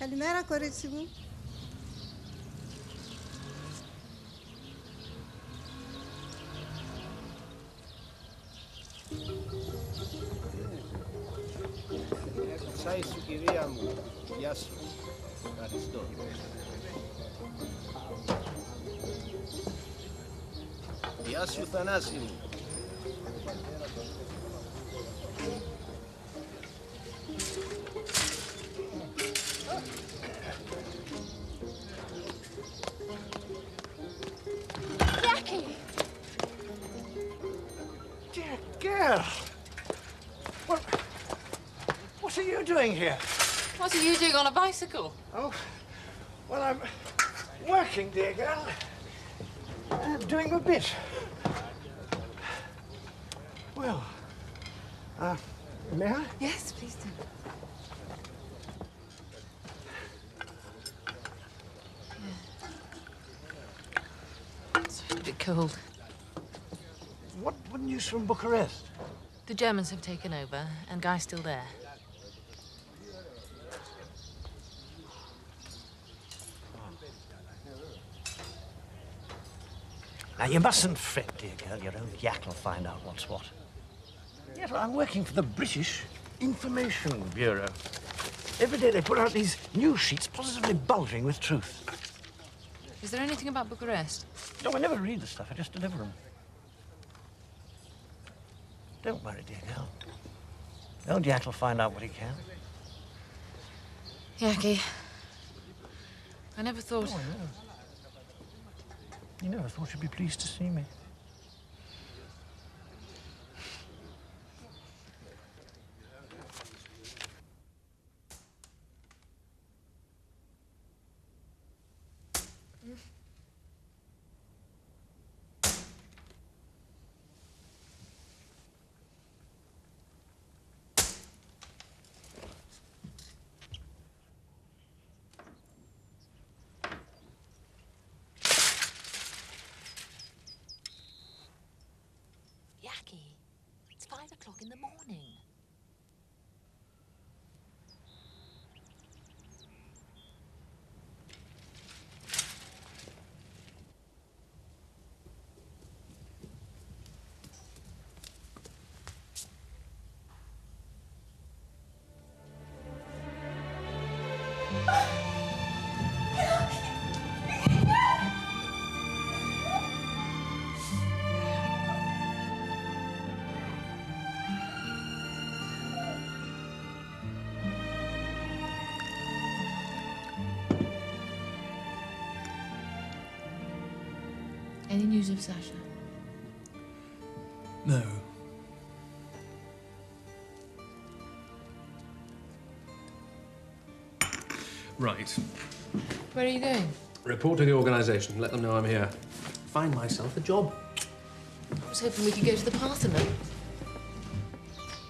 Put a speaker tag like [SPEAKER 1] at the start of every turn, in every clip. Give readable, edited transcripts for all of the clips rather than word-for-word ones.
[SPEAKER 1] Καλημέρα, κορίτσι μου.
[SPEAKER 2] Τσάι σου, κυρία μου. Γεια σου. Ευχαριστώ. Γεια σου, Θανάση μου.
[SPEAKER 3] Dear girl, what are you doing here?
[SPEAKER 4] What are you doing on a bicycle?
[SPEAKER 3] Oh, well, I'm working, dear girl. Doing my bit. Well, may I?
[SPEAKER 4] Yes, please do. It's a bit cold.
[SPEAKER 3] What news from Bucharest?
[SPEAKER 4] The Germans have taken over, and Guy's still there.
[SPEAKER 3] Now, you mustn't fret, dear girl. Your old yak will find out what's what. Yes, well, I'm working for the British Information Bureau. Every day they put out these news sheets positively bulging with truth.
[SPEAKER 4] Is there anything about Bucharest?
[SPEAKER 3] No, I never read the stuff. I just deliver them. Don't worry, dear girl. Old yak will find out what he can.
[SPEAKER 4] Yaki, I never thought...
[SPEAKER 3] Oh, I know. You never thought you'd be pleased to see me.
[SPEAKER 4] Yaki, it's 5 o'clock in the morning. Any news of Sasha?
[SPEAKER 5] No. Right.
[SPEAKER 4] Where are you going?
[SPEAKER 5] Report to the organisation. Let them know I'm here. Find myself a job.
[SPEAKER 4] I was hoping we could go to the Parthenon.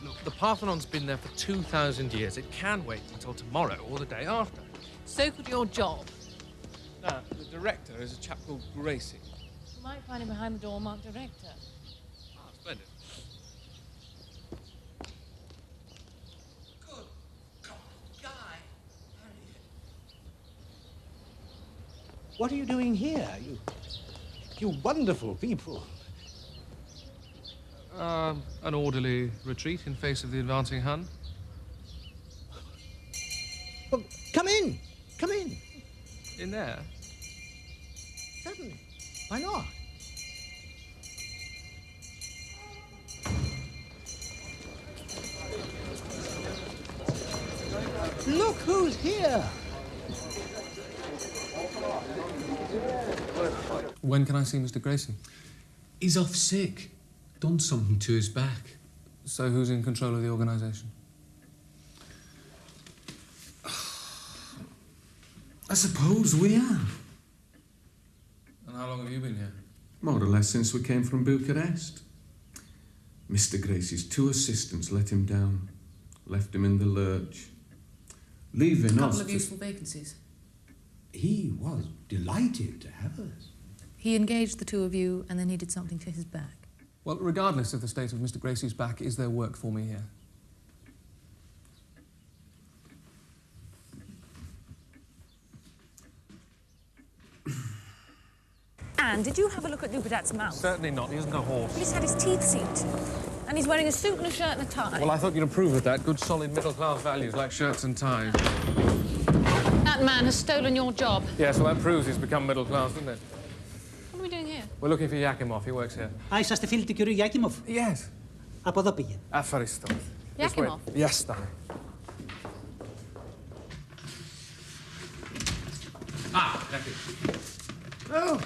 [SPEAKER 5] Look, the Parthenon's been there for 2,000 years. It can wait until tomorrow or the day after.
[SPEAKER 4] So could your job.
[SPEAKER 5] The director is a chap called Gracie.
[SPEAKER 4] You might find him behind the door marked director.
[SPEAKER 5] Ah, splendid.
[SPEAKER 6] Good God, Guy! What are you doing here? You wonderful people.
[SPEAKER 5] An orderly retreat in face of the advancing Hun.
[SPEAKER 6] Well, come in. Come in.
[SPEAKER 5] In there?
[SPEAKER 6] Certainly. Why not? Look who's here.
[SPEAKER 5] When can I see Mr. Gracie?
[SPEAKER 7] He's off sick. Done something to his back.
[SPEAKER 5] So who's in control of the organisation?
[SPEAKER 7] I suppose we are.
[SPEAKER 5] And how long have you been here?
[SPEAKER 7] More or less since we came from Bucharest. Mr. Gracie's 2 assistants let him down. Left him in the lurch. Leaving us...
[SPEAKER 4] A couple of useful vacancies.
[SPEAKER 6] He was delighted to have us.
[SPEAKER 4] He engaged the 2 of you and they needed something for his back.
[SPEAKER 5] Well, regardless of the state of Mr. Gracie's back, is there work for me here?
[SPEAKER 4] man, did you have a look at Dubedat's mouth?
[SPEAKER 5] Certainly not. He isn't a horse.
[SPEAKER 4] He's had his teeth seen. And he's wearing a suit and a shirt and a tie.
[SPEAKER 5] Well, I thought you'd approve of that. Good, solid middle-class values like shirts and ties.
[SPEAKER 4] That man has stolen your job.
[SPEAKER 5] Yes, well, that proves he's become middle-class, doesn't it?
[SPEAKER 4] What are we doing here?
[SPEAKER 5] We're looking for Yakimov. He works here.
[SPEAKER 1] Α, είσαστε φίλοι του κυρίου Γιάκιμοφ.
[SPEAKER 5] Yes.
[SPEAKER 1] Από εδώ πήγε.
[SPEAKER 5] Ευχαριστώ.
[SPEAKER 4] Yakimov?
[SPEAKER 5] Yes, darling. Thank you.
[SPEAKER 3] Oh,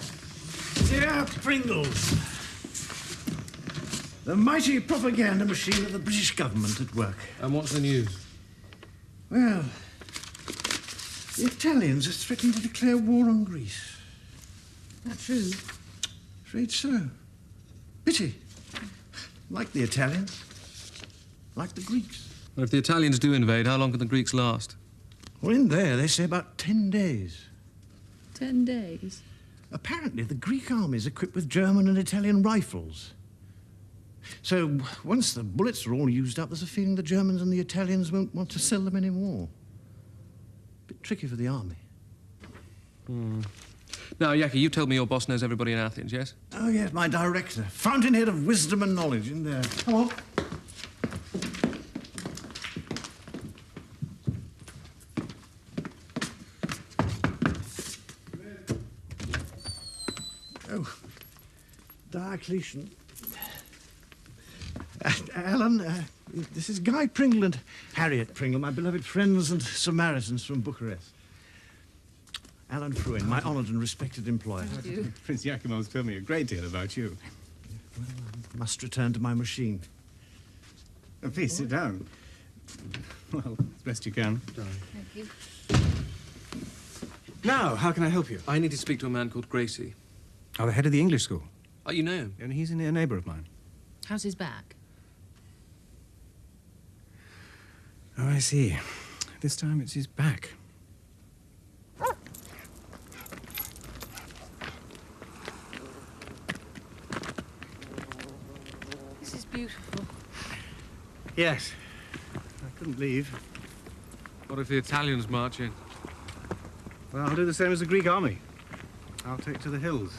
[SPEAKER 3] dear Pringles. The mighty propaganda machine of the British government at work.
[SPEAKER 5] And what's the news?
[SPEAKER 3] Well, the Italians are threatening to declare war on Greece.
[SPEAKER 4] Not true.
[SPEAKER 3] Afraid so. Pity. Like the Italians. Like the Greeks.
[SPEAKER 5] Well, if the Italians do invade, how long can the Greeks last?
[SPEAKER 3] Well, in there, they say about 10 days.
[SPEAKER 4] 10 days?
[SPEAKER 3] Apparently, the Greek army is equipped with German and Italian rifles. So, once the bullets are all used up, there's a feeling the Germans and the Italians won't want to sell them anymore. Bit tricky for the army.
[SPEAKER 5] Now, Yaki, you told me your boss knows everybody in Athens, yes?
[SPEAKER 3] Oh, yes, my director. Fountainhead of wisdom and knowledge in there. Come on. Oh, Diocletian. Alan, this is Guy Pringle and Harriet Pringle, my beloved friends and Samaritans from Bucharest. Alan Fruin, my honoured and respected employer.
[SPEAKER 6] Prince Yakimov's told me a great deal about you.
[SPEAKER 3] Well, I must return to my machine.
[SPEAKER 6] Please sit down. Well, as best you can.
[SPEAKER 4] Thank you.
[SPEAKER 6] Now, how can I help you?
[SPEAKER 5] I need to speak to a man called Gracie.
[SPEAKER 6] Oh, the head of the English school.
[SPEAKER 5] Oh, you know him?
[SPEAKER 6] And he's a near neighbour of mine.
[SPEAKER 4] How's his back?
[SPEAKER 6] Oh, I see. This time it's his back.
[SPEAKER 4] This is beautiful.
[SPEAKER 6] Yes. I couldn't leave.
[SPEAKER 5] What if the Italians march in?
[SPEAKER 6] Well, I'll do the same as the Greek army. I'll take to the hills.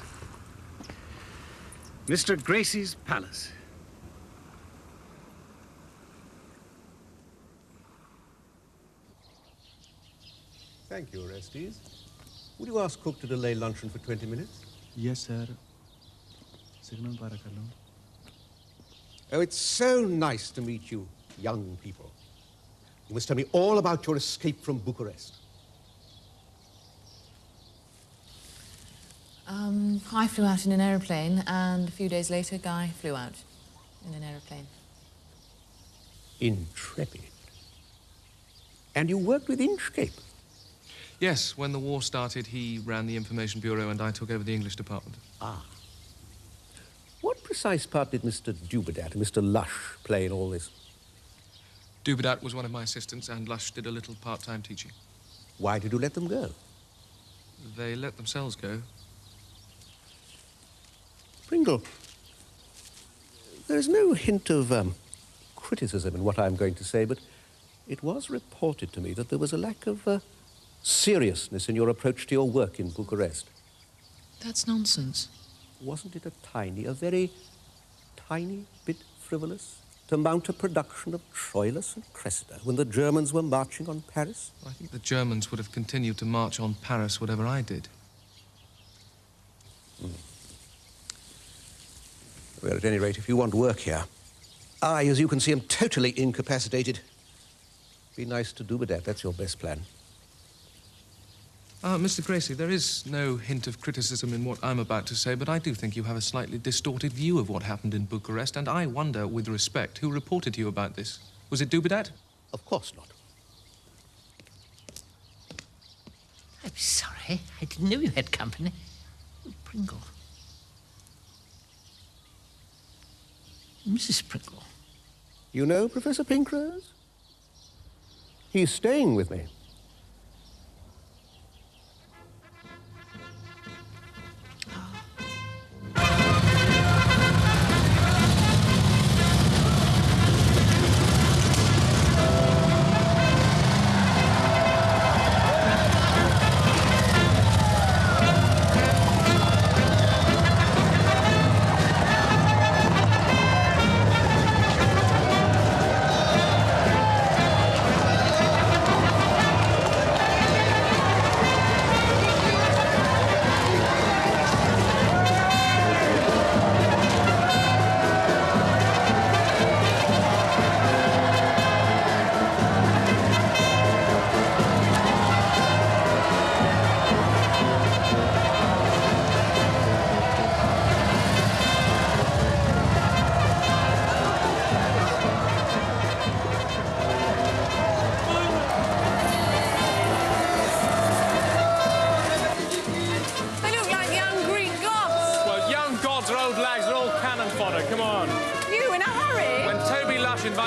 [SPEAKER 6] Mr. Gracie's palace.
[SPEAKER 8] Thank you, Orestes. Would you ask cook to delay luncheon for 20 minutes?
[SPEAKER 6] Yes, sir. Signon Parakalo.
[SPEAKER 8] Oh, it's so nice to meet you, young people. You must tell me all about your escape from Bucharest.
[SPEAKER 4] I flew out in an aeroplane, and a few days later, Guy flew out in an aeroplane.
[SPEAKER 8] Intrepid. And you worked with Inchcape?
[SPEAKER 5] Yes, when the war started, he ran the Information Bureau and I took over the English department.
[SPEAKER 8] Ah. What precise part did Mr. Dubedat and Mr. Lush play in all this?
[SPEAKER 5] Dubedat was one of my assistants and Lush did a little part-time teaching.
[SPEAKER 8] Why did you let them go?
[SPEAKER 5] They let themselves go.
[SPEAKER 8] Pringle, there is no hint of criticism in what I'm going to say, but it was reported to me that there was a lack of seriousness in your approach to your work in Bucharest.
[SPEAKER 4] That's nonsense.
[SPEAKER 8] Wasn't it a very tiny bit frivolous to mount a production of Troilus and Cressida when the Germans were marching on Paris?
[SPEAKER 5] I think the Germans would have continued to march on Paris whatever I did.
[SPEAKER 8] Well, at any rate, if you want work here, I, as you can see, am totally incapacitated. Be nice to Dubedat, that's your best plan.
[SPEAKER 5] Mr. Gracie, there is no hint of criticism in what I'm about to say, but I do think you have a slightly distorted view of what happened in Bucharest, and I wonder, with respect, who reported to you about this. Was it Dubedat?
[SPEAKER 8] Of course not.
[SPEAKER 9] I'm sorry. I didn't know you had company. Oh, Pringle. Mrs. Pringle.
[SPEAKER 8] You know Professor Pinkrose? He's staying with me.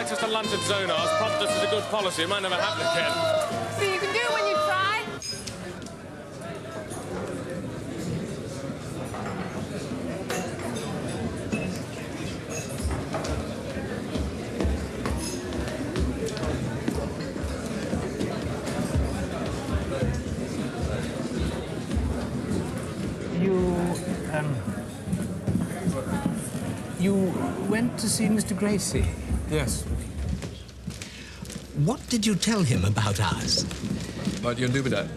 [SPEAKER 5] invites us to lunch at Zonar's, promptness is a good policy. It might never happen again.
[SPEAKER 4] So you can do it when you try.
[SPEAKER 10] You went to see Mr. Gracie?
[SPEAKER 5] Yes.
[SPEAKER 10] What did you tell him about us?
[SPEAKER 5] About you and Dubedat?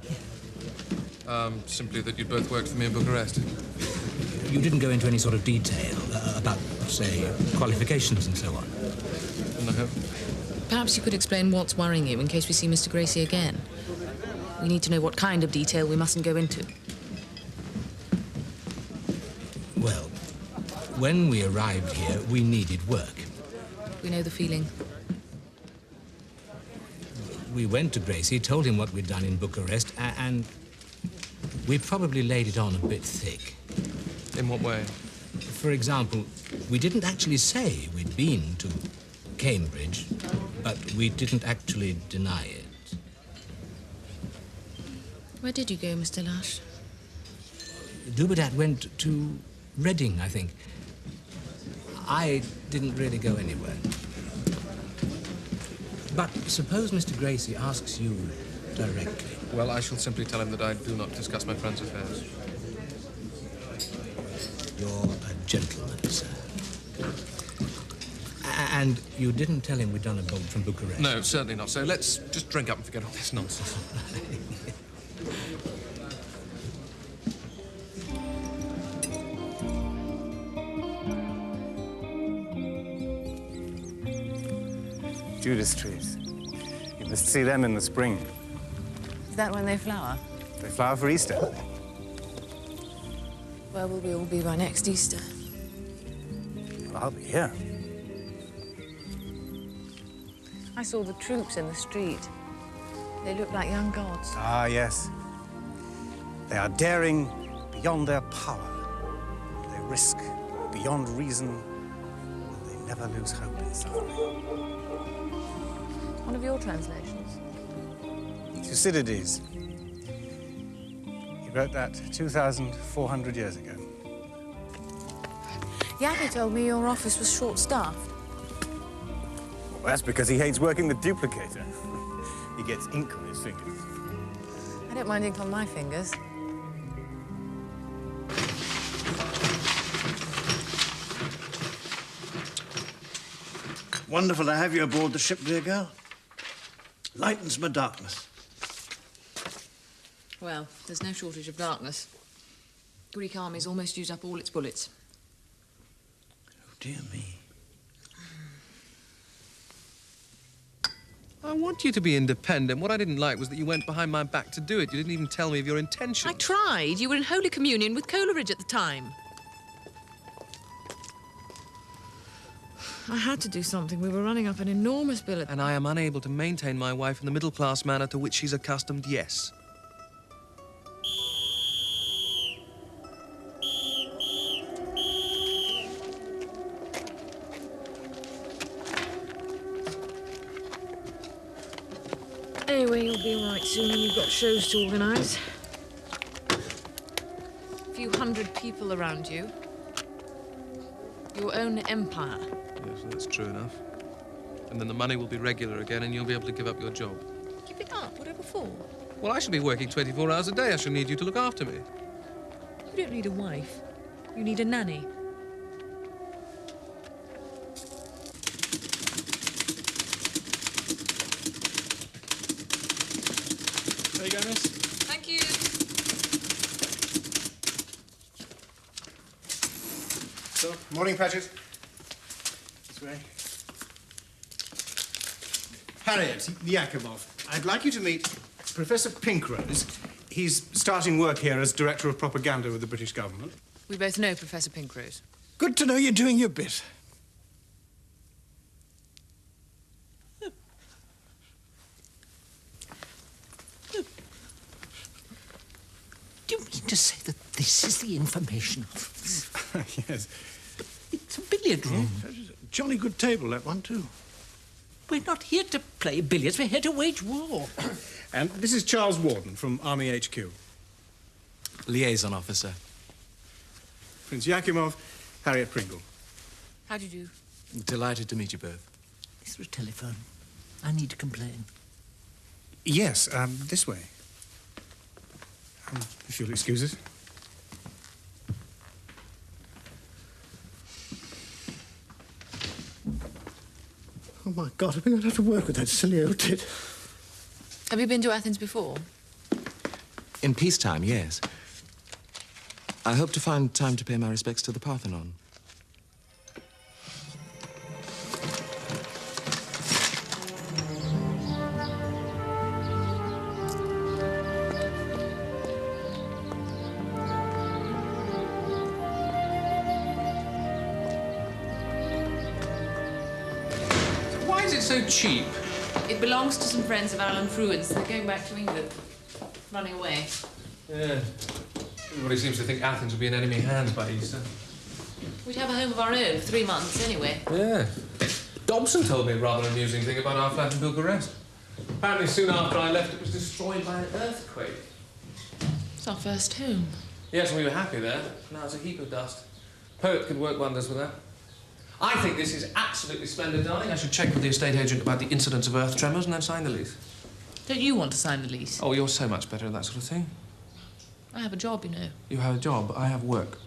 [SPEAKER 5] Simply that you'd both worked for me in Bucharest.
[SPEAKER 10] You didn't go into any sort of detail about, say, qualifications and so on?
[SPEAKER 5] No.
[SPEAKER 4] Perhaps you could explain what's worrying you in case we see Mr. Gracie again. We need to know what kind of detail we mustn't go into.
[SPEAKER 10] Well, when we arrived here, we needed work.
[SPEAKER 4] We know the feeling.
[SPEAKER 10] We went to Gracie, told him what we'd done in Bucharest, and we probably laid it on a bit thick.
[SPEAKER 5] In what way?
[SPEAKER 10] For example, we didn't actually say we'd been to Cambridge, but we didn't actually deny it.
[SPEAKER 4] Where did you go, Mr. Lush?
[SPEAKER 10] Dubedat went to Reading, I think. I didn't really go anywhere. But suppose Mr. Gracie asks you directly.
[SPEAKER 5] Well, I shall simply tell him that I do not discuss my friend's affairs.
[SPEAKER 10] You're a gentleman, sir. And you didn't tell him we'd done a bolt from Bucharest?
[SPEAKER 5] No, certainly not. So let's just drink up and forget all this nonsense.
[SPEAKER 6] Judas trees. You must see them in the spring.
[SPEAKER 4] Is that when they flower?
[SPEAKER 6] They flower for Easter.
[SPEAKER 4] Where will we all be by next Easter?
[SPEAKER 6] Well, I'll be here.
[SPEAKER 4] I saw the troops in the street. They look like young gods.
[SPEAKER 6] Ah, yes. They are daring beyond their power. They risk beyond reason. They never lose hope in suffering.
[SPEAKER 4] One of your translations?
[SPEAKER 6] Thucydides. He wrote that 2,400 years ago.
[SPEAKER 4] Yaki told me your office was short-staffed.
[SPEAKER 6] Well, that's because he hates working with duplicator. He gets ink on his fingers.
[SPEAKER 4] I don't mind ink on my fingers.
[SPEAKER 2] Wonderful to have you aboard the ship, dear girl. Lightens my darkness.
[SPEAKER 4] Well, there's no shortage of darkness. Greek army's almost used up all its bullets.
[SPEAKER 2] Oh, dear me.
[SPEAKER 5] I want you to be independent. What I didn't like was that you went behind my back to do it. You didn't even tell me of your intention.
[SPEAKER 4] I tried. You were in Holy Communion with Coleridge at the time. I had to do something. We were running up an enormous bill.
[SPEAKER 5] And I am unable to maintain my wife in the middle-class manner to which she's accustomed, yes.
[SPEAKER 4] Anyway, you'll be all right soon when you've got shows to organise. A few hundred people around you. Your own empire.
[SPEAKER 5] Yes, that's true enough. And then the money will be regular again and you'll be able to give up your job.
[SPEAKER 4] Keep it up, whatever for.
[SPEAKER 5] Well, I shall be working 24 hours a day. I shall need you to look after me.
[SPEAKER 4] You don't need a wife. You need a nanny.
[SPEAKER 5] There you go, miss.
[SPEAKER 4] Thank you.
[SPEAKER 6] So, morning, Patches. This way. Harriet Yakimov, I'd like you to meet Professor Pinkrose. He's starting work here as Director of Propaganda with the British government.
[SPEAKER 4] We both know Professor Pinkrose.
[SPEAKER 6] Good to know you're doing your bit.
[SPEAKER 9] Do you mean to say that this is the information office?
[SPEAKER 6] Yes.
[SPEAKER 9] It's a billiard room.
[SPEAKER 6] Jolly good table, that one, too.
[SPEAKER 9] We're not here to play billiards, we're here to wage war.
[SPEAKER 6] And this is Charles Warden from Army HQ.
[SPEAKER 11] Liaison officer.
[SPEAKER 6] Prince Yakimov, Harriet Pringle.
[SPEAKER 4] How do you do?
[SPEAKER 11] Delighted to meet you both.
[SPEAKER 9] Is there a telephone? I need to complain.
[SPEAKER 6] Yes, this way. If you'll excuse us.
[SPEAKER 2] Oh, my God, I've been going to have to work with that silly old tit.
[SPEAKER 4] Have you been to Athens before?
[SPEAKER 11] In peacetime, yes. I hope to find time to pay my respects to the Parthenon.
[SPEAKER 5] Why is it so cheap?
[SPEAKER 4] It belongs to some friends of Alan Frewen's. They're going back to England. Running away.
[SPEAKER 5] Yeah. Everybody seems to think Athens will be in enemy hands by Easter.
[SPEAKER 4] We'd have a home of our own for 3 months, anyway.
[SPEAKER 5] Yeah. Dobson told me a rather amusing thing about our flat in Bucharest. Apparently soon after I left, it was destroyed by an earthquake.
[SPEAKER 4] It's our first home.
[SPEAKER 5] Yes, we were happy there. Now it's a heap of dust. Poet could work wonders with that. I think this is absolutely splendid, darling. I should check with the estate agent about the incidence of earth tremors and then sign the lease.
[SPEAKER 4] Don't you want to sign the lease?
[SPEAKER 5] Oh, you're so much better at that sort of thing.
[SPEAKER 4] I have a job, you know.
[SPEAKER 5] You have a job, I have work.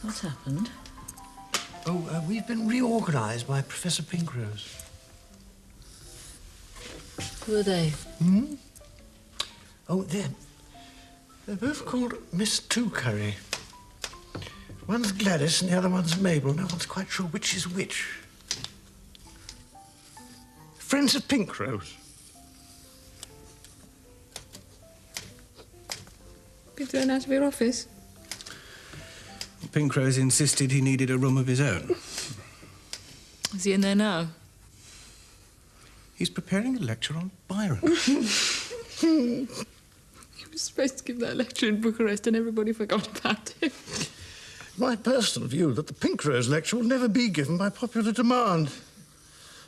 [SPEAKER 9] What's happened?
[SPEAKER 2] Oh, we've been reorganised by Professor Pinkrose.
[SPEAKER 9] Who are they?
[SPEAKER 2] Oh, they're both called Miss Two-Curry. One's Gladys and the other one's Mabel. No one's quite sure which is which. Friends of Pinkrose.
[SPEAKER 4] Been thrown out of your office?
[SPEAKER 6] Pinkrose insisted he needed a room of his own.
[SPEAKER 4] Is he in there now?
[SPEAKER 6] He's preparing a lecture on Byron.
[SPEAKER 4] He was supposed to give that lecture in Bucharest and everybody forgot about him.
[SPEAKER 2] My personal view that the Pinkrose lecture will never be given by popular demand.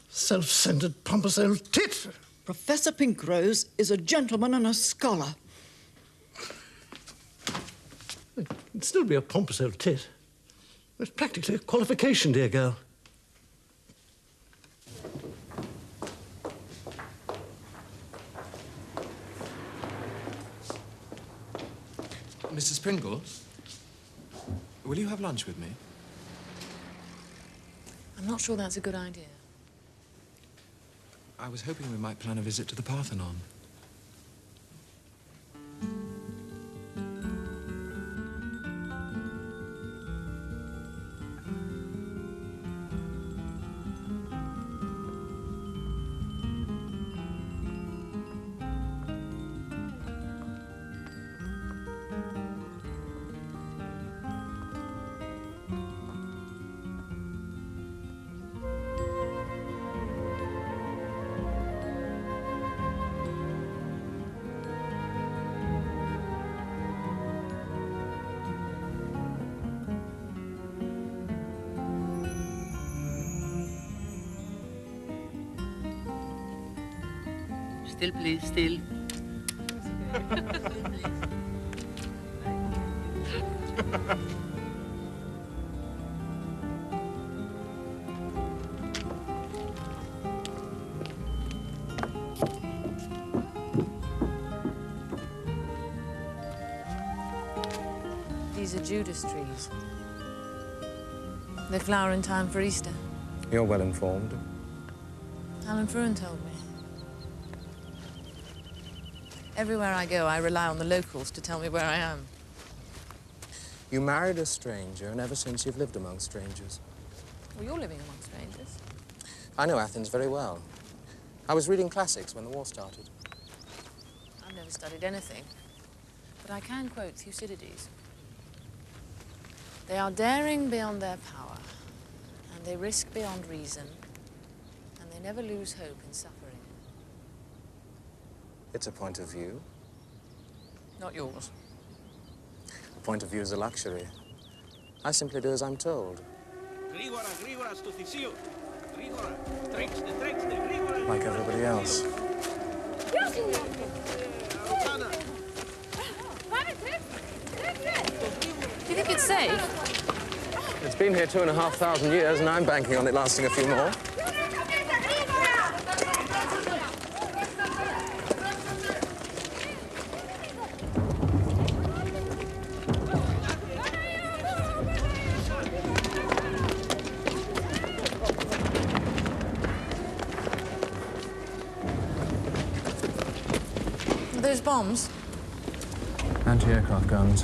[SPEAKER 2] Self-centred, pompous old tit.
[SPEAKER 12] Professor Pinkrose is a gentleman and a scholar.
[SPEAKER 2] It'd still be a pompous old tit. It's practically a qualification, dear girl.
[SPEAKER 11] Mrs. Pringle, will you have lunch with me?
[SPEAKER 4] I'm not sure that's a good idea.
[SPEAKER 11] I was hoping we might plan a visit to the Parthenon.
[SPEAKER 9] Still, please, still.
[SPEAKER 4] These are Judas trees. They flower in time for Easter.
[SPEAKER 11] You're well informed.
[SPEAKER 4] Alan Frewen told me. Everywhere I go, I rely on the locals to tell me where I am.
[SPEAKER 11] You married a stranger, and ever since you've lived among strangers.
[SPEAKER 4] Well, you're living among strangers.
[SPEAKER 11] I know Athens very well. I was reading classics when the war started.
[SPEAKER 4] I've never studied anything, but I can quote Thucydides. They are daring beyond their power, and they risk beyond reason, and they never lose hope in suffering.
[SPEAKER 11] It's a point of view.
[SPEAKER 4] Not yours.
[SPEAKER 11] A point of view is a luxury. I simply do as I'm told. Like everybody else.
[SPEAKER 4] Do you think it's safe?
[SPEAKER 11] It's been here 2,500 years, and I'm banking on it lasting a few more.
[SPEAKER 4] Are those bombs?
[SPEAKER 11] Anti-aircraft guns.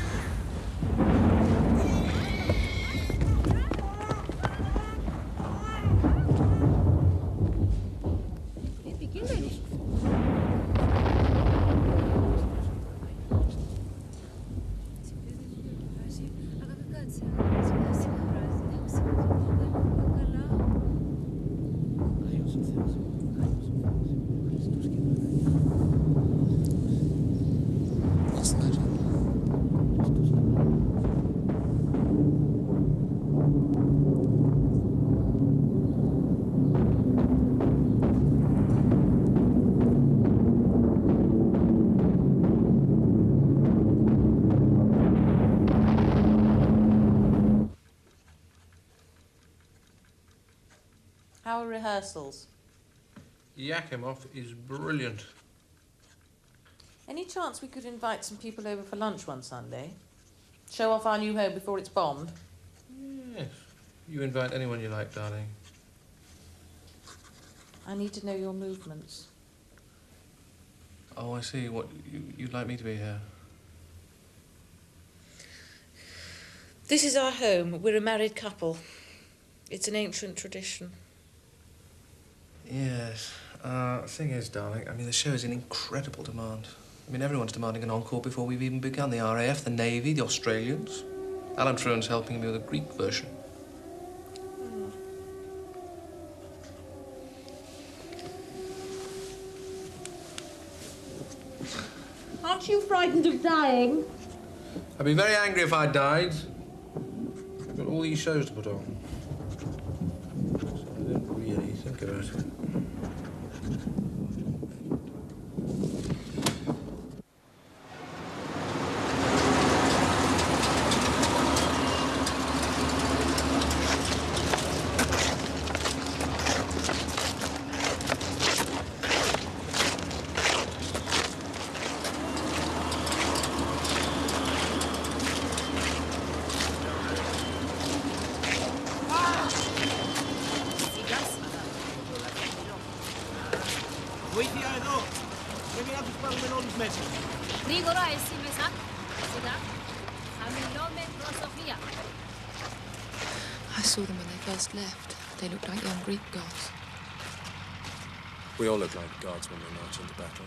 [SPEAKER 4] How are rehearsals?
[SPEAKER 5] Yakimov is brilliant.
[SPEAKER 4] Any chance we could invite some people over for lunch one Sunday? Show off our new home before it's bombed?
[SPEAKER 5] Yes. You invite anyone you like, darling.
[SPEAKER 4] I need to know your movements.
[SPEAKER 5] Oh, I see. What, you'd like me to be here?
[SPEAKER 4] This is our home. We're a married couple. It's an ancient tradition.
[SPEAKER 5] Yes. Thing is, darling, I mean, the show is in incredible demand. I mean, everyone's demanding an encore before we've even begun. The RAF, the Navy, the Australians. Alan Troon's helping me with a Greek version.
[SPEAKER 13] Aren't you frightened of dying?
[SPEAKER 5] I'd be very angry if I died. I've got all these shows to put on. So I didn't really think about it.
[SPEAKER 4] I saw them when they first left. They looked like young Greek gods.
[SPEAKER 11] We all look like gods when we march into battle.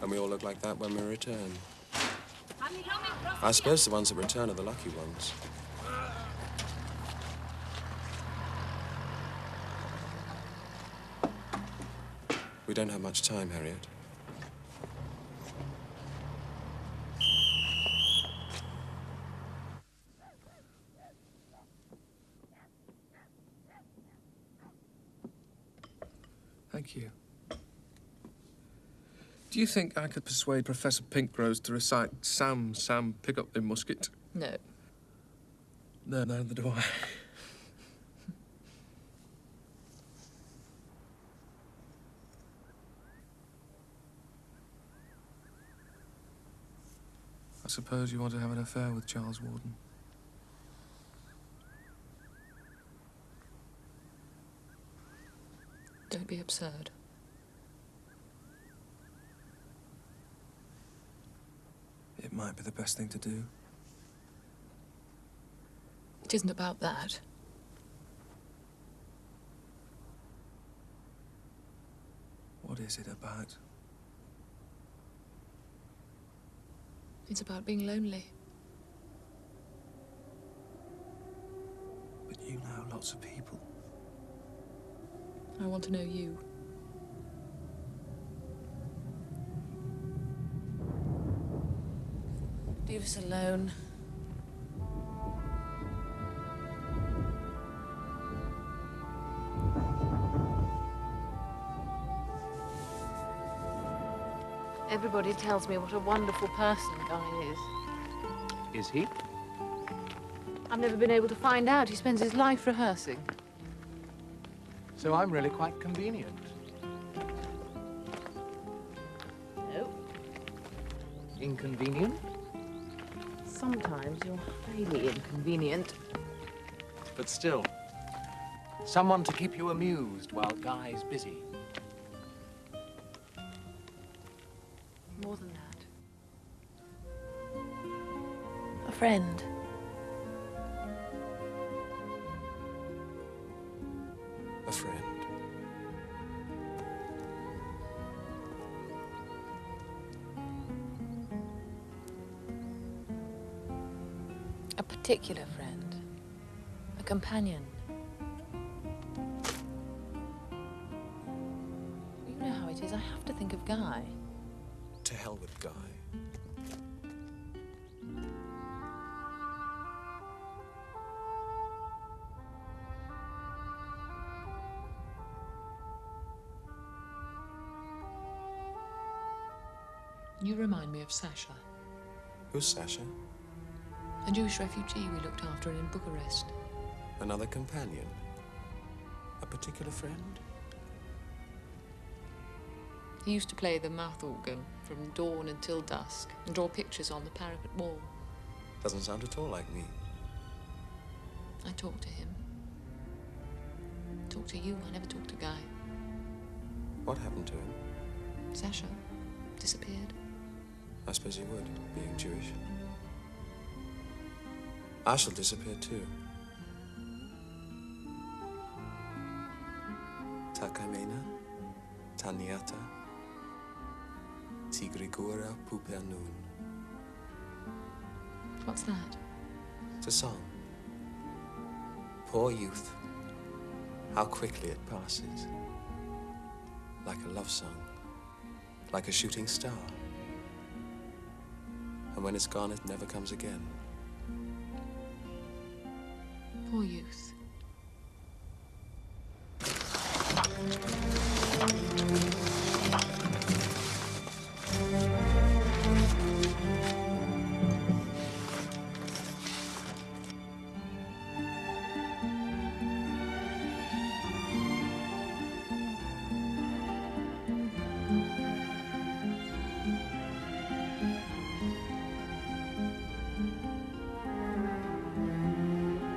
[SPEAKER 11] And we all look like that when we return. I suppose the ones that return are the lucky ones. We don't have much time, Harriet.
[SPEAKER 5] Thank you. Do you think I could persuade Professor Pinkrose to recite Sam, Sam, pick up the musket?
[SPEAKER 4] No.
[SPEAKER 5] No, neither do I. I suppose you want to have an affair with Charles Warden.
[SPEAKER 4] Don't be absurd.
[SPEAKER 11] might be the best thing to do.
[SPEAKER 14] It isn't about that.
[SPEAKER 11] What is it about?
[SPEAKER 14] It's about being lonely.
[SPEAKER 11] But you know lots of people.
[SPEAKER 14] I want to know you.
[SPEAKER 4] Leave us alone.
[SPEAKER 14] Everybody tells me what a wonderful person Guy is.
[SPEAKER 3] Is he?
[SPEAKER 14] I've never been able to find out. He spends his life rehearsing.
[SPEAKER 3] So I'm really quite convenient.
[SPEAKER 14] No.
[SPEAKER 3] Inconvenient?
[SPEAKER 14] Sometimes you're highly inconvenient.
[SPEAKER 3] But still, someone to keep you amused while Guy's busy.
[SPEAKER 14] More than that. A friend.
[SPEAKER 11] A friend.
[SPEAKER 14] A particular friend. A companion. You know how it is. I have to think of Guy.
[SPEAKER 11] To hell with Guy.
[SPEAKER 14] You remind me of Sasha,
[SPEAKER 11] Who's Sasha?
[SPEAKER 14] a Jewish refugee we looked after in Bucharest.
[SPEAKER 11] Another companion? A particular friend?
[SPEAKER 14] He used to play the mouth organ from dawn until dusk and draw pictures on the parapet wall.
[SPEAKER 11] Doesn't sound at all like me.
[SPEAKER 14] I talked to him. Talked to you. I never talked to Guy.
[SPEAKER 11] What happened to him?
[SPEAKER 14] Sasha disappeared.
[SPEAKER 11] I suppose he would, being Jewish. I shall disappear too. Takamena, Taniata, Tigrigora Pupernun.
[SPEAKER 14] What's that?
[SPEAKER 11] It's a song. Poor youth, how quickly it passes. Like a love song, like a shooting star. And when it's gone, it never comes again.
[SPEAKER 14] Poor youth.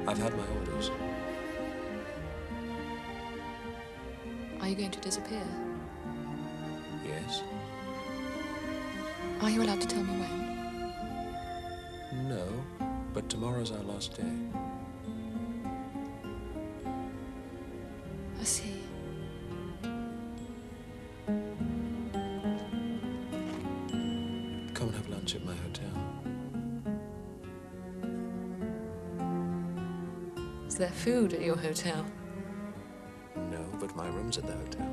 [SPEAKER 11] I've had my orders.
[SPEAKER 14] Are you going to disappear?
[SPEAKER 11] Yes?
[SPEAKER 14] Are you allowed to tell me when?
[SPEAKER 11] No, but tomorrow's our last day.
[SPEAKER 14] I see.
[SPEAKER 11] Come and have lunch at my hotel.
[SPEAKER 14] Is there food at your hotel?
[SPEAKER 11] No, but my room's at the hotel.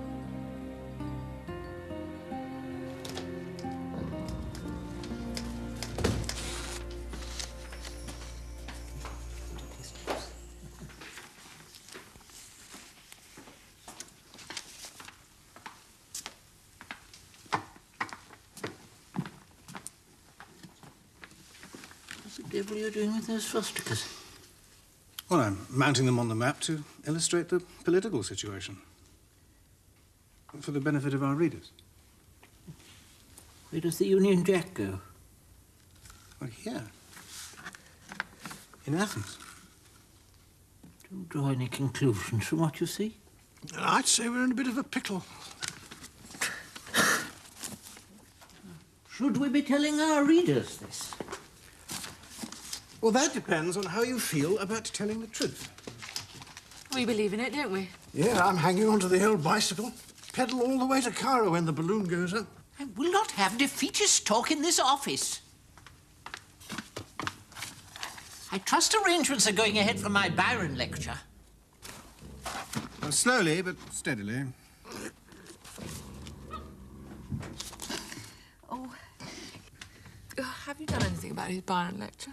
[SPEAKER 9] What the devil are you doing with those swastikas?
[SPEAKER 6] Well, I'm mounting them on the map to illustrate the political situation. For the benefit of our readers.
[SPEAKER 9] Where does the Union Jack go?
[SPEAKER 6] Well, here. In Athens.
[SPEAKER 9] Don't draw any conclusions from what you see.
[SPEAKER 2] I'd say we're in a bit of a pickle.
[SPEAKER 9] Should we be telling our readers this?
[SPEAKER 2] Well, that depends on how you feel about telling the truth.
[SPEAKER 14] We believe in it, don't we?
[SPEAKER 2] Yeah, I'm hanging onto the old bicycle. Pedal all the way to Cairo when the balloon goes up.
[SPEAKER 9] I will not have defeatist talk in this office. I trust arrangements are going ahead for my Byron lecture.
[SPEAKER 6] Well, slowly, but steadily.
[SPEAKER 14] Oh. Have you done anything about his Byron lecture?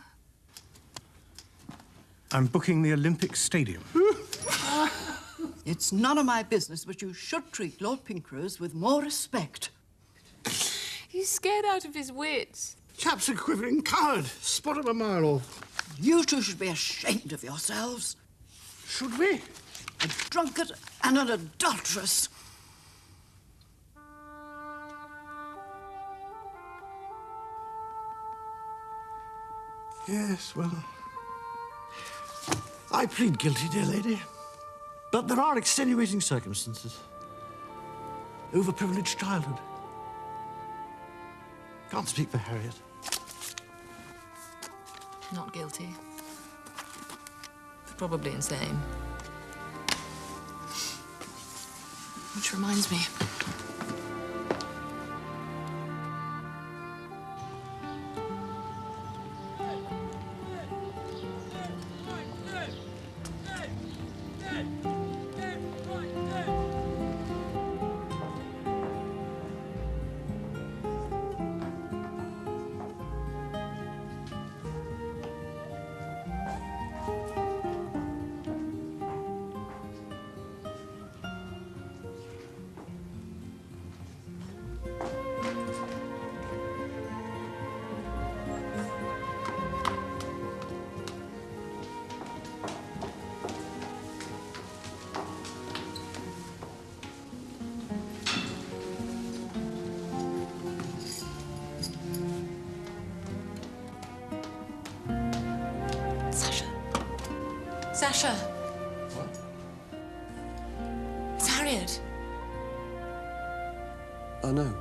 [SPEAKER 2] I'm booking the Olympic Stadium.
[SPEAKER 12] It's none of my business, but you should treat Lord Pinkrose with more respect.
[SPEAKER 14] He's scared out of his wits.
[SPEAKER 2] Chap's a quivering coward. Spot him a mile off.
[SPEAKER 12] You two should be ashamed of yourselves.
[SPEAKER 2] Should we?
[SPEAKER 12] A drunkard and an adulteress.
[SPEAKER 2] Yes, well, I plead guilty, dear lady. But there are extenuating circumstances. Overprivileged childhood. Can't speak for Harriet.
[SPEAKER 14] Not guilty. Probably insane. Which reminds me. Sasha.
[SPEAKER 11] What?
[SPEAKER 14] It's Harriet.
[SPEAKER 11] Oh, no.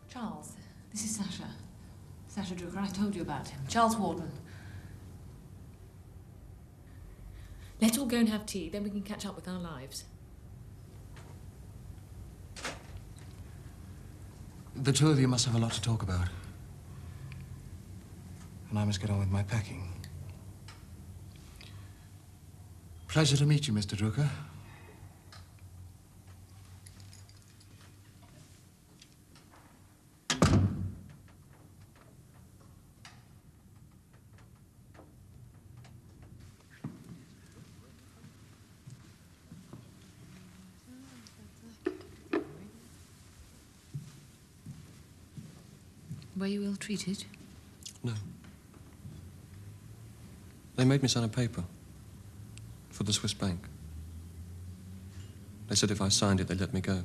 [SPEAKER 14] Charles, this is Sasha. Sasha Drucker, I told you about him. Charles Warden. Let's all go and have tea, then we can catch up with our lives.
[SPEAKER 11] The two of you must have a lot to talk about. And I must get on with my packing. Pleasure to meet you, Mr. Drucker.
[SPEAKER 14] Were you ill-treated?
[SPEAKER 11] No. They made me sign a paper for the Swiss bank. They said if I signed it, they'd let me go.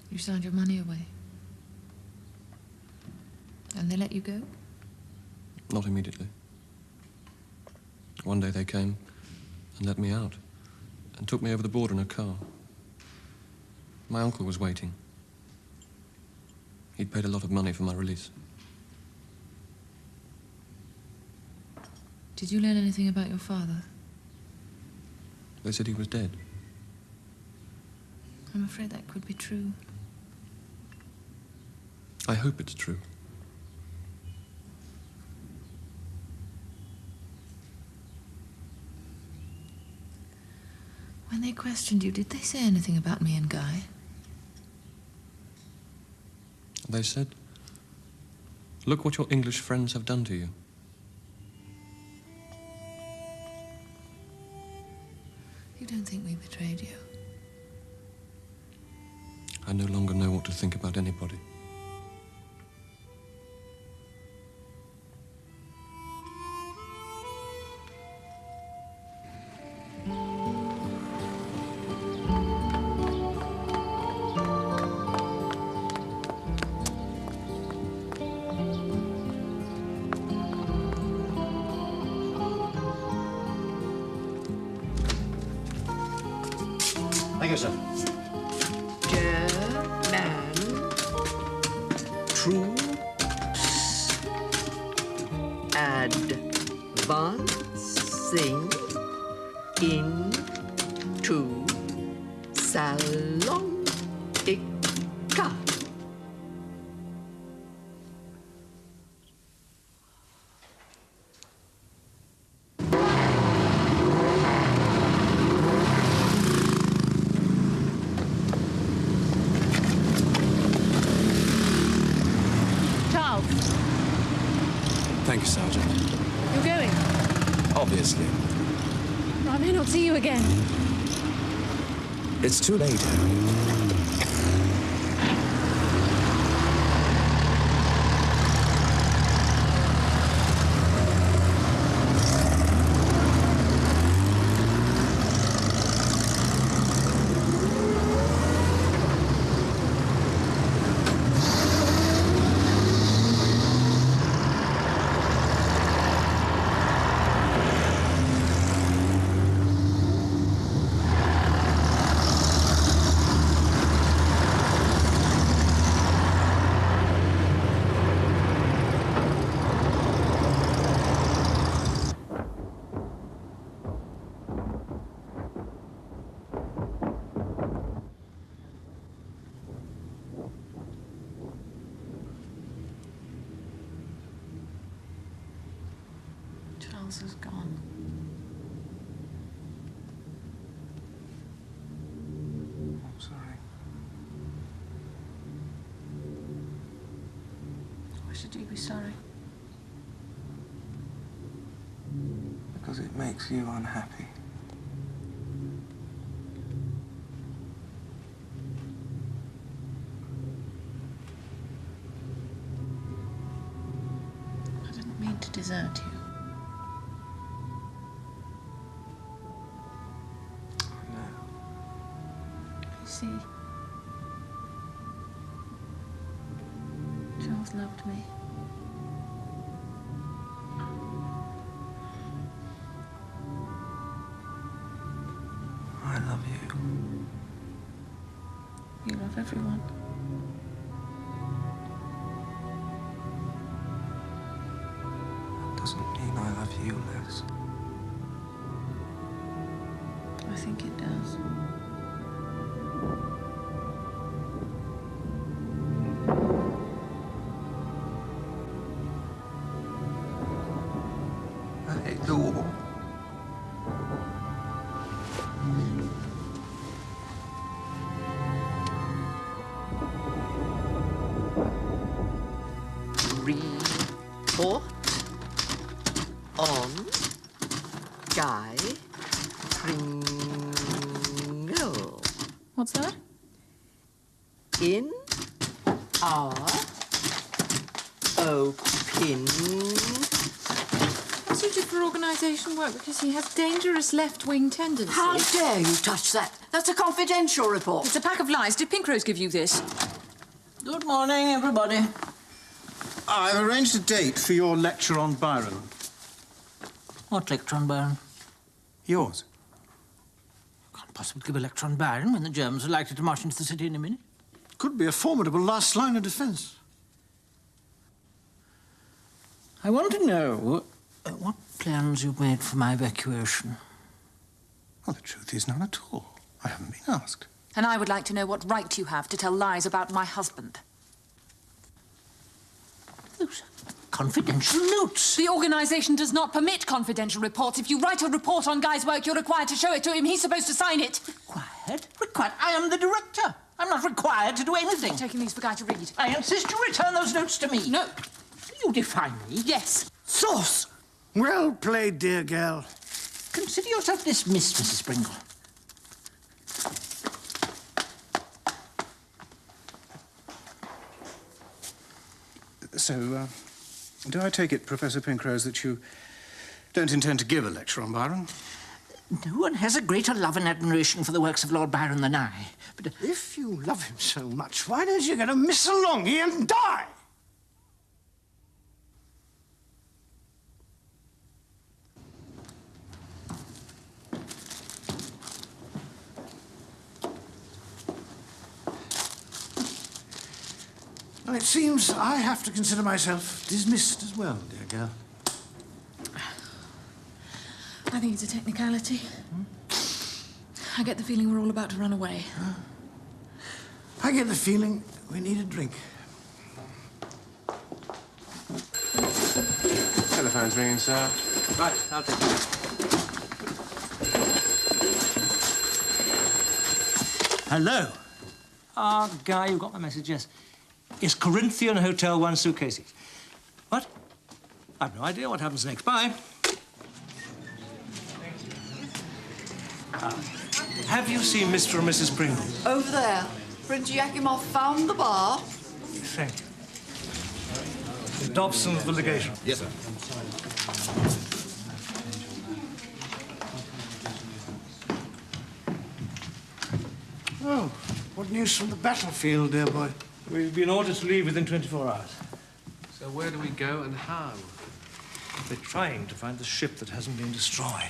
[SPEAKER 14] You signed your money away. And they let you go?
[SPEAKER 11] Not immediately. One day they came and let me out and took me over the border in a car. My uncle was waiting. He'd paid a lot of money for my release.
[SPEAKER 14] Did you learn anything about your father?
[SPEAKER 11] They said he was dead.
[SPEAKER 14] I'm afraid that could be true.
[SPEAKER 11] I hope it's true.
[SPEAKER 14] When they questioned you, did they say anything about me and Guy?
[SPEAKER 11] They said, look what your English friends have done to you.
[SPEAKER 14] You don't think we betrayed you?
[SPEAKER 11] I no longer know what to think about anybody.
[SPEAKER 3] Thank you, sir.
[SPEAKER 12] Dear man.
[SPEAKER 15] advancing into Salonika.
[SPEAKER 13] Charles,
[SPEAKER 11] Thank you, Sergeant.
[SPEAKER 13] you're going.
[SPEAKER 11] Obviously.
[SPEAKER 13] I may not see you again.
[SPEAKER 11] It's too late, Harry.
[SPEAKER 4] Charles is gone.
[SPEAKER 11] I'm sorry.
[SPEAKER 4] Why should you be sorry?
[SPEAKER 11] Because it makes you unhappy.
[SPEAKER 4] I didn't mean to desert you. You see, Charles loved me.
[SPEAKER 11] I love you.
[SPEAKER 4] You love everyone.
[SPEAKER 11] That doesn't mean I love you less.
[SPEAKER 4] I think it does.
[SPEAKER 11] I hate the war.
[SPEAKER 15] Report on Guy Pringle.
[SPEAKER 4] What's that?
[SPEAKER 15] In our opinion.
[SPEAKER 14] Not suited for organisation work because he has dangerous left-wing tendencies.
[SPEAKER 12] How dare you touch that? That's a confidential report.
[SPEAKER 14] It's a pack of lies. Did Pinkrose give you this?
[SPEAKER 16] Good morning, everybody. I've arranged a date for your lecture on Byron.
[SPEAKER 9] What lecture on Byron?
[SPEAKER 16] Yours.
[SPEAKER 9] Can't possibly give a lecture on Byron when the Germans are likely to march into the city in a minute.
[SPEAKER 16] Could be a formidable last line of defence.
[SPEAKER 9] I want to know what plans you've made for my evacuation.
[SPEAKER 16] Well, the truth is none at all. I haven't been asked.
[SPEAKER 14] And I would like to know what right you have to tell lies about my husband.
[SPEAKER 9] Those confidential notes.
[SPEAKER 14] The organisation does not permit confidential reports. If you write a report on Guy's work, you're required to show it to him. He's supposed to sign it.
[SPEAKER 9] Required? Required? I am the director. I'm not required to do anything.
[SPEAKER 14] I'm taking these for Guy to read.
[SPEAKER 9] I insist you return those notes to me.
[SPEAKER 14] No.
[SPEAKER 9] You defy me?
[SPEAKER 14] Yes.
[SPEAKER 2] Sauce! Well played, dear girl.
[SPEAKER 9] Consider yourself dismissed, Mrs. Pringle.
[SPEAKER 16] So, do I take it, Professor Pinkrose, that you don't intend to give a lecture on Byron?
[SPEAKER 9] No one has a greater love and admiration for the works of Lord Byron than I. But
[SPEAKER 2] If you love him so much, why don't you get a Missolonghi and die? Well, it seems I have to consider myself dismissed as well, dear girl.
[SPEAKER 13] I think it's a technicality. I get the feeling we're all about to run away.
[SPEAKER 2] I get the feeling we need a drink.
[SPEAKER 11] Telephone's ringing, sir.
[SPEAKER 3] Right, I'll take it.
[SPEAKER 16] Hello. Guy, you got my message, yes. It's Corinthian Hotel, 1 suitcases. What? I've no idea what happens next. Bye. Have you seen Mr. and Mrs. Pringle?
[SPEAKER 12] Over there. Prince Yakimov found the bar.
[SPEAKER 16] Thank you. Dobson of the legation.
[SPEAKER 8] Yes, sir.
[SPEAKER 2] Oh, what news from the battlefield, dear boy?
[SPEAKER 16] We've been ordered to leave within 24 hours.
[SPEAKER 5] So where do we go and how?
[SPEAKER 16] We're trying to find the ship that hasn't been destroyed.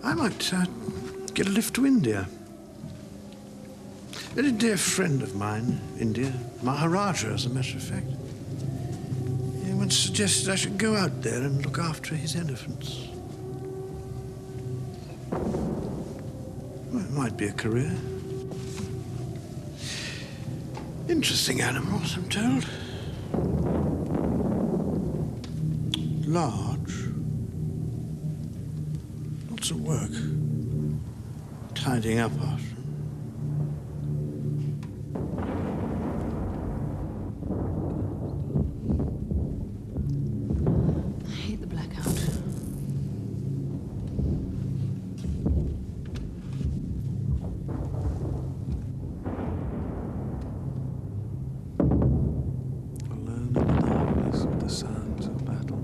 [SPEAKER 2] I might get a lift to India. A very dear friend of mine, India, Maharaja, as a matter of fact. He once suggested I should go out there and look after his elephants. Well, it might be a career. Interesting animals, I'm told. Large. Lots of work. Tidying up after.
[SPEAKER 13] I hate the blackout.
[SPEAKER 7] Alone in the darkness with the sounds of battle.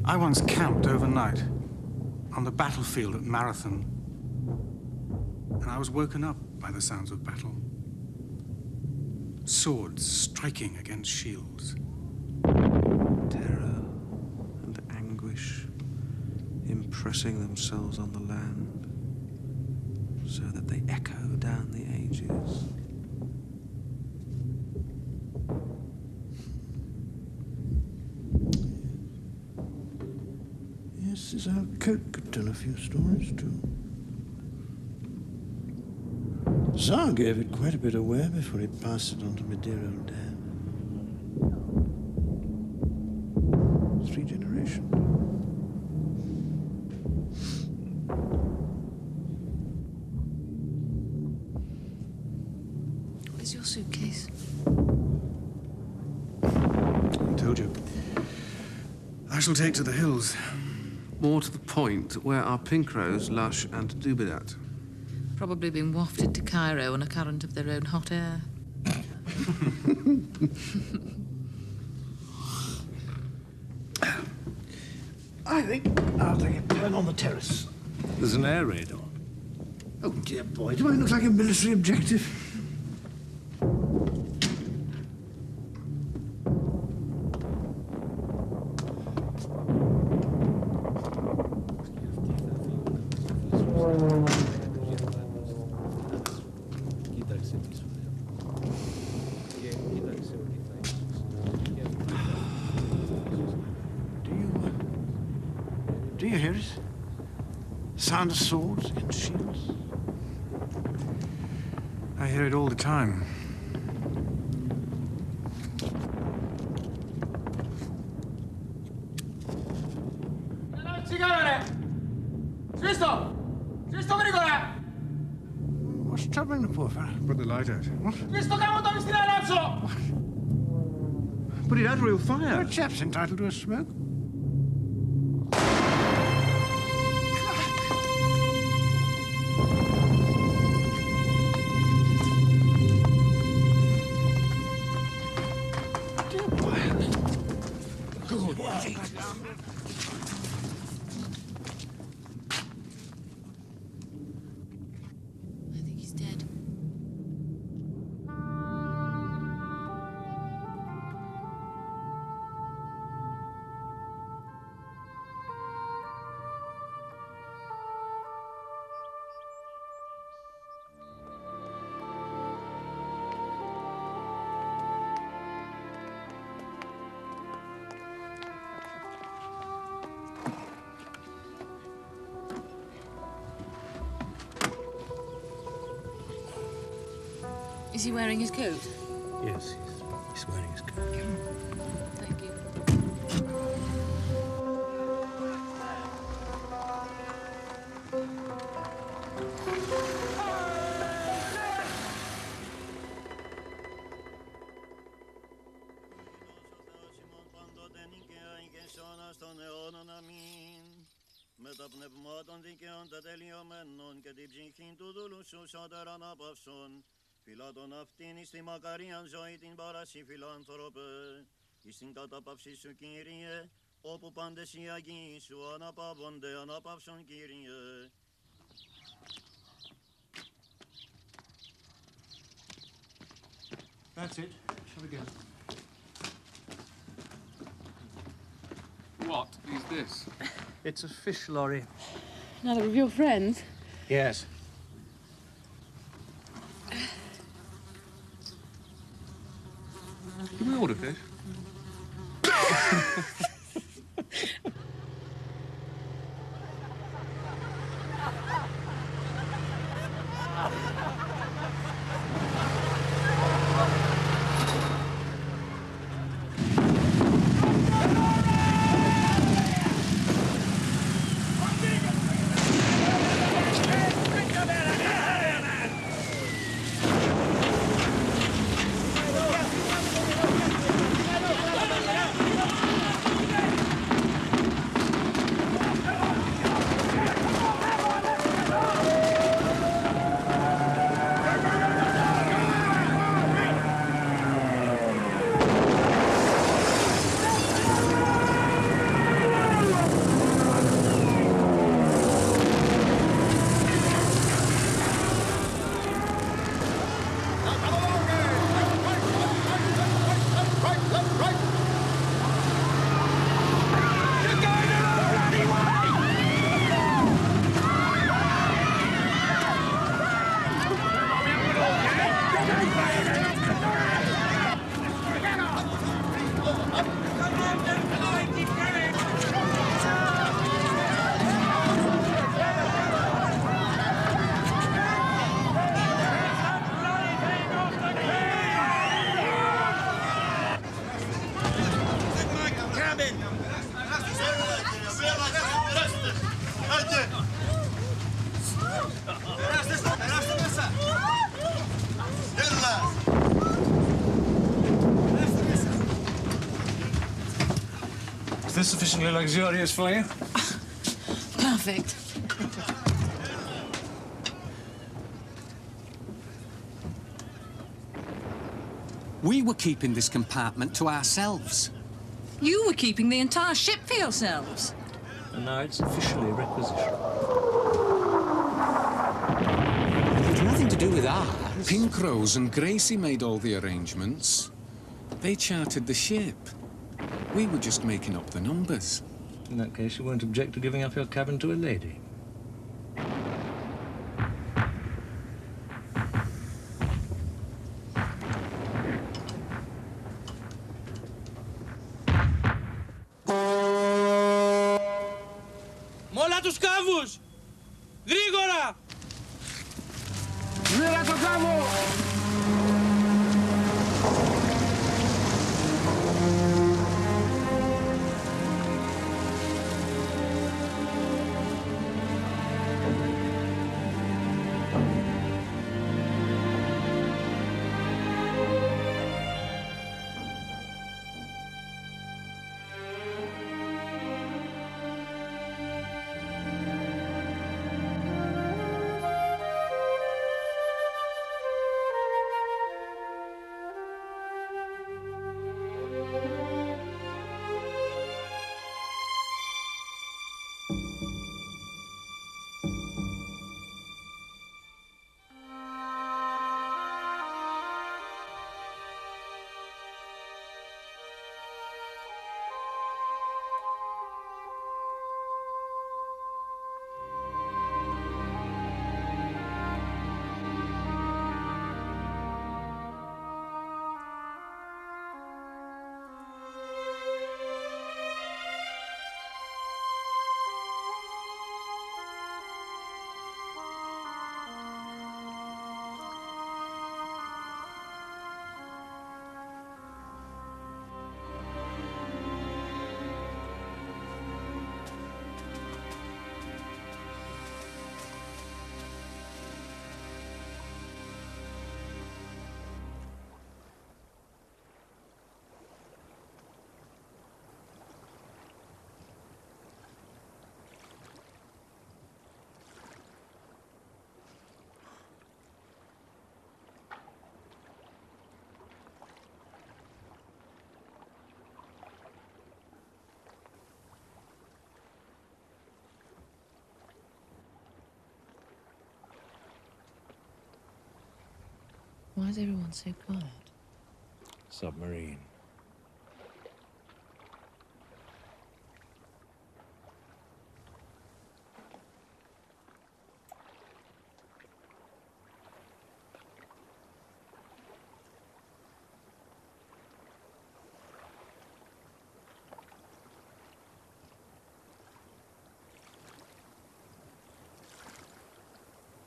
[SPEAKER 17] I once camped overnight on the battlefield at Marathon, and I was woken up by the sounds of battle. Swords striking against shields.
[SPEAKER 7] Terror and anguish impressing themselves on the land so that they echo down the ages.
[SPEAKER 2] Yes, this old coat could tell a few stories, too. The Tsar gave it quite a bit of wear before he passed it on to Madeira and Dan. 3 generations.
[SPEAKER 13] Where's your suitcase?
[SPEAKER 17] I told you. I shall take to the hills.
[SPEAKER 7] More to the point, where are Pinkrose, Lush, and Dubedat?
[SPEAKER 14] Probably been wafted to Cairo on a current of their own hot air.
[SPEAKER 2] I think I'll take a turn on the terrace.
[SPEAKER 17] There's an air raid on.
[SPEAKER 2] Oh, dear boy, do I look like a military objective? Do you hear it? Sound of swords against shields.
[SPEAKER 17] I hear it all the time.
[SPEAKER 2] What's troubling the poor fellow?
[SPEAKER 17] Put the light out.
[SPEAKER 2] What? Put it out or he'll fire. Your chap's entitled to a smoke. Dear boy. Good boy.
[SPEAKER 13] I think he's dead. Is he wearing his coat?
[SPEAKER 16] Yes, he's wearing his coat.
[SPEAKER 13] Thank you.
[SPEAKER 18] Με τα πνευμάτων δικαίων τα τελειωμένων και την ψυχήν του δούλου σου σώτεραν απαυσών. Φυλάτων αυτήν εις τη μακαρίαν ζωή την παρασύ φιλάνθρωπε. Εις την κατάπαυση σου Κύριε, όπου πάντες οι Αγίοι σου αναπαύονται, αναπαύσουν Κύριε.
[SPEAKER 16] That's it. Shall we go?
[SPEAKER 5] What is this?
[SPEAKER 16] It's a fish lorry.
[SPEAKER 13] Another of your friends?
[SPEAKER 16] Yes.
[SPEAKER 5] Can we order fish?
[SPEAKER 16] Is this sufficiently luxurious for you?
[SPEAKER 13] Perfect.
[SPEAKER 19] We were keeping this compartment to ourselves.
[SPEAKER 13] You were keeping the entire ship for yourselves.
[SPEAKER 16] And now it's officially requisitioned.
[SPEAKER 19] It's nothing to do with ours.
[SPEAKER 7] Pink Rose and Gracie made all the arrangements. They chartered the ship. We were just making up the numbers.
[SPEAKER 16] In that case, you won't object to giving up your cabin to a lady.
[SPEAKER 20] Μόλα τους κάβους! Γρήγορα!
[SPEAKER 19] Σβήρα το κάβο!
[SPEAKER 14] Why is everyone so quiet?
[SPEAKER 3] Submarine.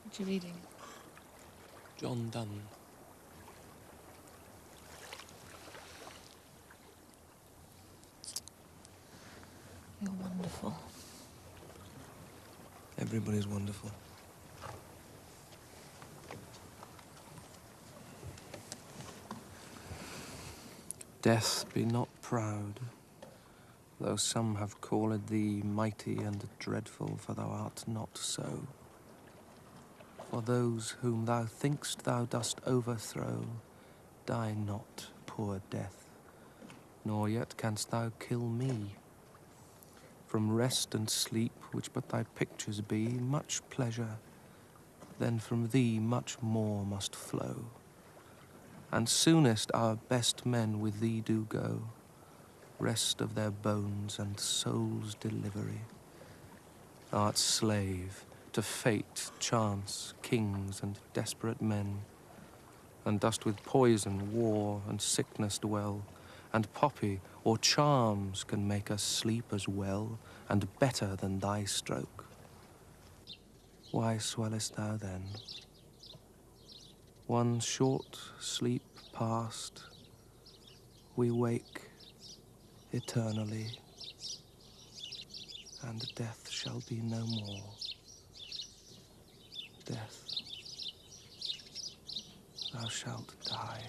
[SPEAKER 14] What are you reading?
[SPEAKER 5] John Donne.
[SPEAKER 14] You're wonderful.
[SPEAKER 5] Everybody's wonderful. Death, be not proud, though some have called thee mighty and dreadful, for thou art not so. For those whom thou think'st thou dost overthrow, die not, poor death, nor yet canst thou kill me. From rest and sleep, which but thy pictures be, much pleasure, then from thee much more must flow. And soonest our best men with thee do go, rest of their bones and soul's delivery. Art slave to fate, chance, kings, and desperate men, and dost with poison, war, and sickness dwell, and poppy or charms can make us sleep as well and better than thy stroke. Why swellest thou then? One short sleep past, we wake eternally, and death shall be no more. Death, thou shalt die.